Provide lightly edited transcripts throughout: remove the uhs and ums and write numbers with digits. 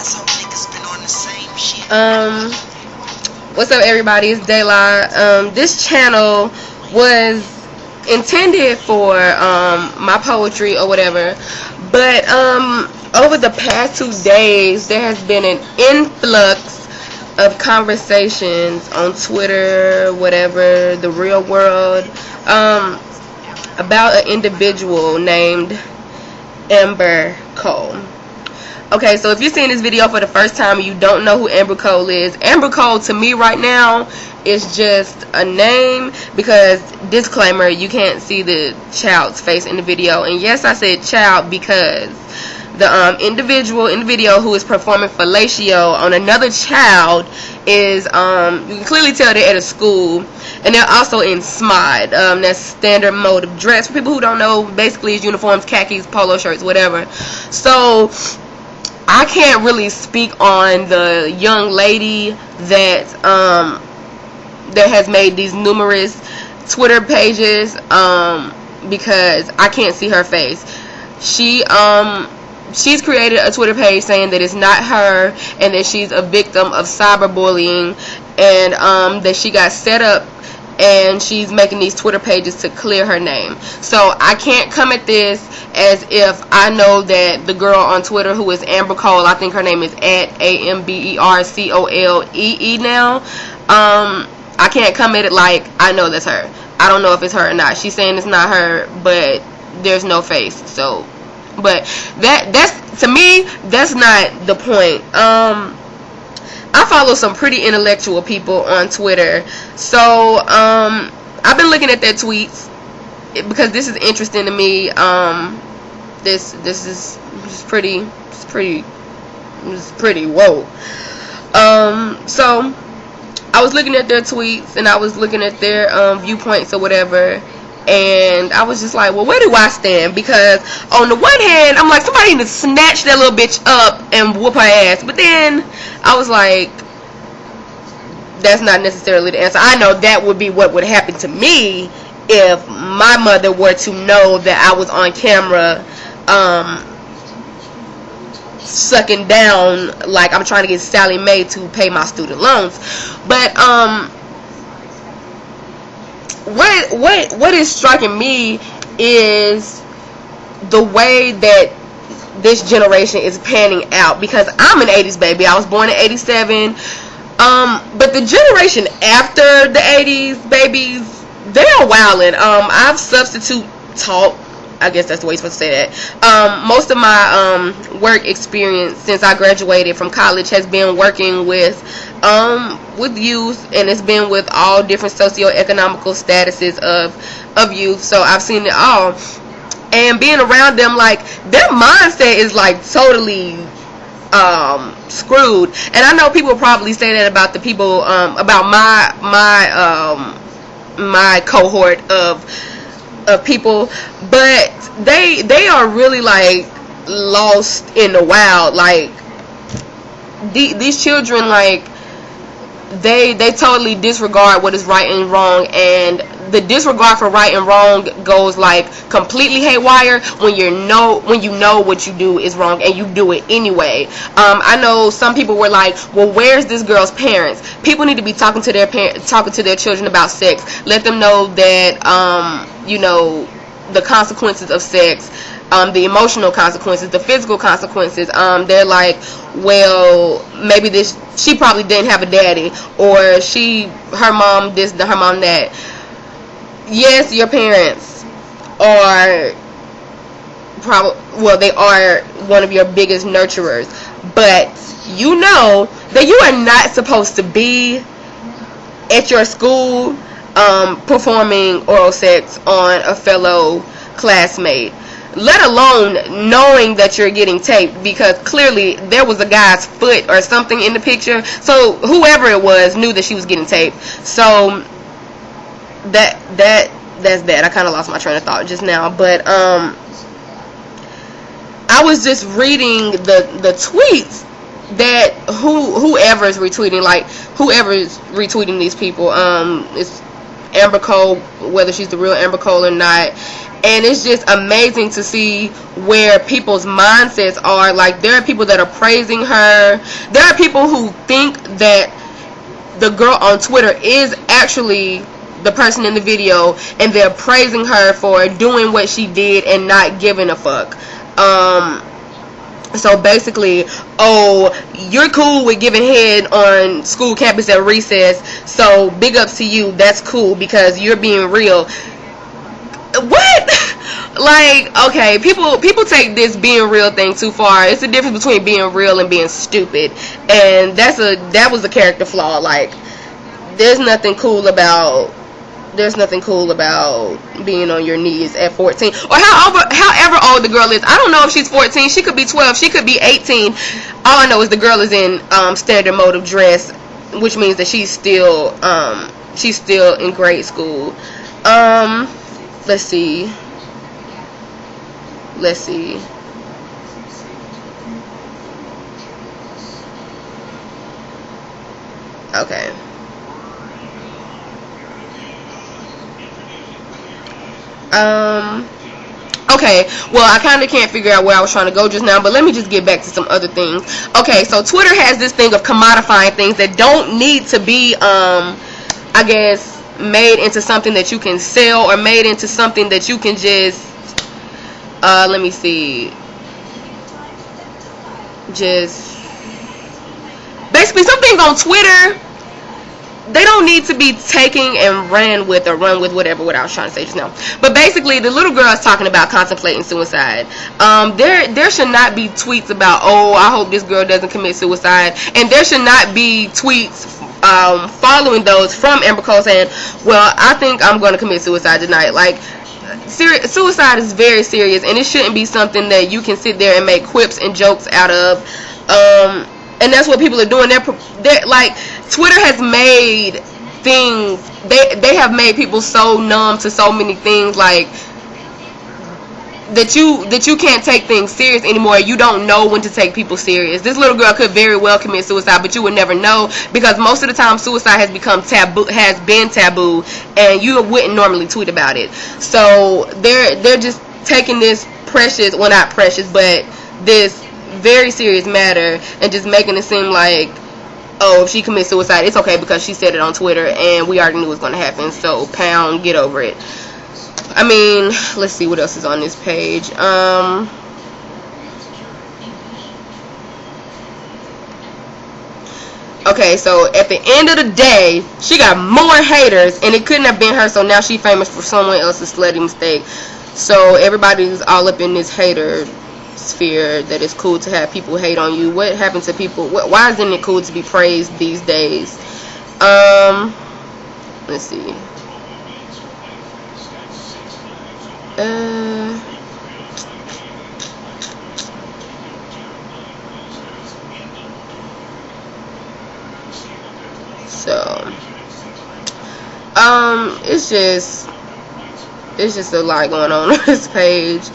What's up, everybody? It's Dayla. This channel was intended for my poetry or whatever, but over the past 2 days there has been an influx of conversations on Twitter, whatever, the real world, about an individual named Amber Cole. Okay, so if you're seeing this video for the first time and you don't know who Amber Cole is, Amber Cole to me right now is just a name because, disclaimer, you can't see the child's face in the video. And yes, I said child because the individual in the video who is performing fellatio on another child is, you can clearly tell they're at a school, and they're also in SMOD. That's standard mode of dress. For people who don't know, basically it's uniforms, khakis, polo shirts, whatever. So I can't really speak on the young lady that that has made these numerous Twitter pages because I can't see her face. She's created a Twitter page saying that it's not her and that she's a victim of cyberbullying, and that she got set up and she's making these Twitter pages to clear her name. So I can't come at this as if I know that the girl on Twitter who is Amber Cole, I think her name is @AMBERCOLEE now. I can't come at it like I know that's her. I don't know if it's her or not. She's saying it's not her, but there's no face. So, but that's to me, that's not the point. I follow some pretty intellectual people on Twitter, so I've been looking at their tweets because this is interesting to me. This is pretty whoa. So I was looking at their tweets and I was looking at their viewpoints or whatever, and I was just like, well, where do I stand? Because on the one hand, I'm like, somebody need to snatch that little bitch up and whoop her ass. But then I was like, that's not necessarily the answer. I know that would be what would happen to me if my mother were to know that I was on camera sucking down like I'm trying to get Sally Mae to pay my student loans. But what is striking me is the way that this generation is panning out, because I'm an 80s baby. I was born in 87. But the generation after the 80s babies, they are wilding. I've substitute taught, I guess that's the way you're supposed to say that. Most of my work experience since I graduated from college has been working with youth, and it's been with all different socioeconomical statuses of youth. So I've seen it all, and being around them, like, their mindset is like totally screwed. And I know people probably say that about the people about my cohort of people, but they are really like lost in the wild. Like these children, like they totally disregard what is right and wrong, and the disregard for right and wrong goes like completely haywire when you know what you do is wrong and you do it anyway. I know some people were like, well, where's this girl's parents? People need to be talking to their children about sex. Let them know that you know, the consequences of sex, the emotional consequences, the physical consequences. They're like, well, maybe she probably didn't have a daddy, or her mom this, her mom that. Yes, your parents are they are one of your biggest nurturers, but you know that you are not supposed to be at your school performing oral sex on a fellow classmate, let alone knowing that you're getting taped, because clearly there was a guy's foot or something in the picture, so whoever it was knew that she was getting taped. So that's that. I kind of lost my train of thought just now, but I was just reading the tweets that whoever's retweeting, like whoever's retweeting these people, it's Amber Cole, whether she's the real Amber Cole or not, and it's just amazing to see where people's mindsets are. Like, there are people that are praising her. There are people who think that the girl on Twitter is actually the person in the video, and they're praising her for doing what she did and not giving a fuck. So basically, oh, you're cool with giving head on school campus at recess, so big ups to you. That's cool because you're being real. What? Like, okay, people take this being real thing too far. It's the difference between being real and being stupid, and that was a character flaw. Like, there's nothing cool about being on your knees at 14, or however old the girl is. I don't know if she's 14. She could be 12. She could be 18. All I know is the girl is in standard mode of dress, which means that she's still in grade school. Let's see. Okay. Okay, well, I kind of can't figure out where I was trying to go just now, but let me just get back to some other things. Okay, so Twitter has this thing of commodifying things that don't need to be, I guess, made into something that you can sell, or made into something that you can just, let me see, just, basically, some things on Twitter, they don't need to be taken and run with whatever, what I was trying to say just now. But basically, the little girl is talking about contemplating suicide. There should not be tweets about, oh, I hope this girl doesn't commit suicide. And there should not be tweets following those from Amber Cole saying, well, I think I'm going to commit suicide tonight. Like, suicide is very serious, and it shouldn't be something that you can sit there and make quips and jokes out of. And that's what people are doing. They're like, Twitter has made things, they have made people so numb to so many things, like, that you can't take things serious anymore. You don't know when to take people serious. This little girl could very well commit suicide, but you would never know, because most of the time suicide has been taboo, and you wouldn't normally tweet about it. So they're just taking this precious, well, not precious, but this very serious matter and just making it seem like, oh, if she commits suicide, it's okay because she said it on Twitter and we already knew it was going to happen, so pound, get over it. I mean, let's see what else is on this page. Okay, so at the end of the day, she got more haters, and it couldn't have been her, so now she's famous for someone else's slutty mistake. So everybody's all up in this hater sphere that it's cool to have people hate on you. What happened to people? Why isn't it cool to be praised these days? Let's see. So it's just a lot going on this page.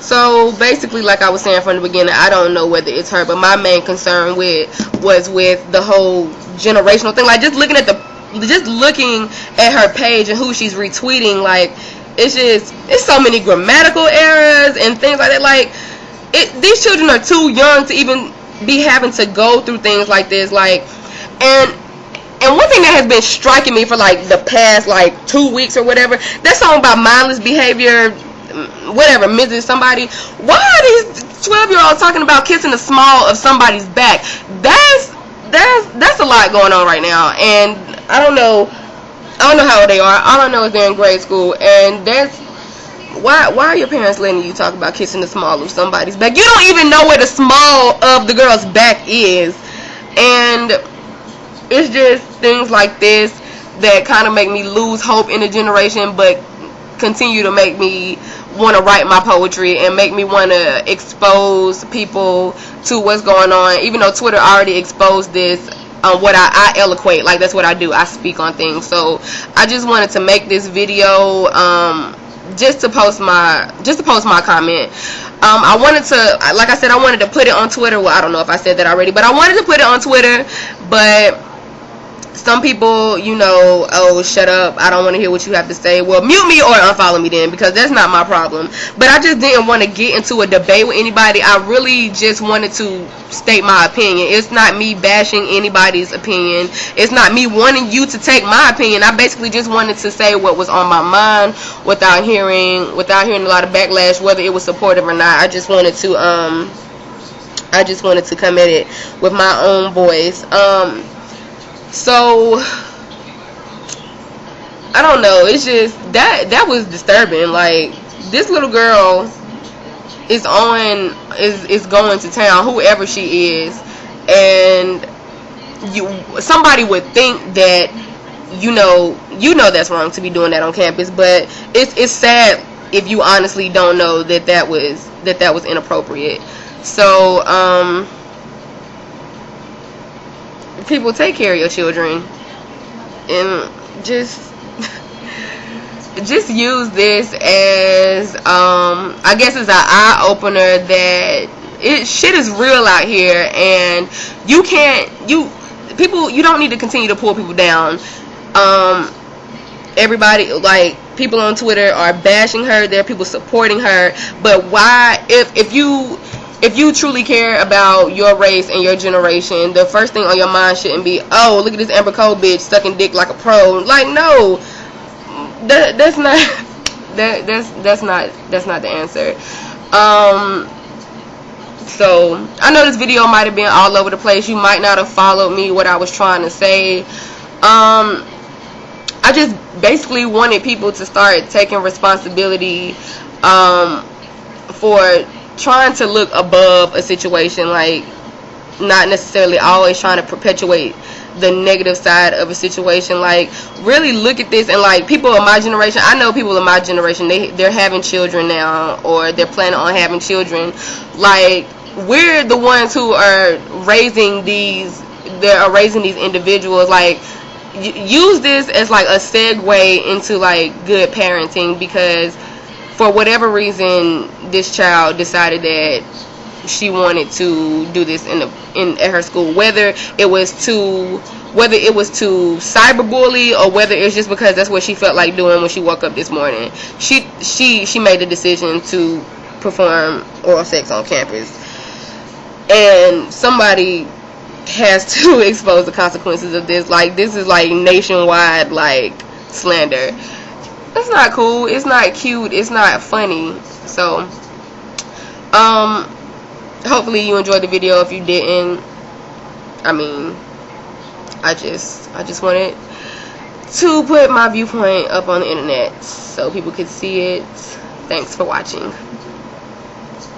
So basically, like I was saying from the beginning, I don't know whether it's her, but my main concern was with the whole generational thing. Like, just looking at her page and who she's retweeting, like, it's so many grammatical errors and things like that. Like, these children are too young to even be having to go through things like this. Like, and one thing that has been striking me for like the past like 2 weeks or whatever, that song about mindless behavior, whatever, Mrs. Somebody. Why are these 12-year-olds talking about kissing the small of somebody's back? That's a lot going on right now, and I don't know how old they are. All I know is they're in grade school, and that's why are your parents letting you talk about kissing the small of somebody's back? You don't even know where the small of the girl's back is, and it's just things like this that kind of make me lose hope in the generation, but continue to make me want to write my poetry and make me want to expose people to what's going on, even though Twitter already exposed this. What I eloquate, like, that's what I do. I speak on things. So I just wanted to make this video just to post my comment. I wanted to, like I said, I wanted to put it on Twitter. Well, I don't know if I said that already, but I wanted to put it on Twitter, but some people, you know, oh, shut up, I don't want to hear what you have to say. Well, mute me or unfollow me then, because that's not my problem. But I just didn't want to get into a debate with anybody. I really just wanted to state my opinion. It's not me bashing anybody's opinion. It's not me wanting you to take my opinion. I basically just wanted to say what was on my mind without hearing a lot of backlash, whether it was supportive or not. I just wanted to come at it with my own voice. So I don't know, it's just that was disturbing. Like, this little girl is going to town, whoever she is, and somebody would think that you know that's wrong to be doing that on campus, but it's sad if you honestly don't know that was inappropriate. So people, take care of your children, and just use this as I guess as an eye opener that shit is real out here, and you don't need to continue to pull people down. Everybody, like, people on Twitter are bashing her, there are people supporting her, but why, if you truly care about your race and your generation, the first thing on your mind shouldn't be, oh, look at this Amber Cole bitch sucking dick like a pro. Like, no, that's not the answer. So I know this video might have been all over the place. You might not have followed me what I was trying to say. I just basically wanted people to start taking responsibility for trying to look above a situation, like not necessarily always trying to perpetuate the negative side of a situation. Like, really look at this, and like, people of my generation, I know people of my generation, they're having children now, or they're planning on having children. Like, we're the ones who are raising these individuals. Like, use this as like a segue into like good parenting, because for whatever reason this child decided that she wanted to do this at her school, whether it was to cyberbully, or whether it's just because that's what she felt like doing when she woke up this morning. She made the decision to perform oral sex on campus, and somebody has to expose the consequences of this. Like, this is like nationwide, like, slander. That's not cool, it's not cute, it's not funny. So hopefully you enjoyed the video. If you didn't, I mean, I just wanted to put my viewpoint up on the internet so people could see it. Thanks for watching.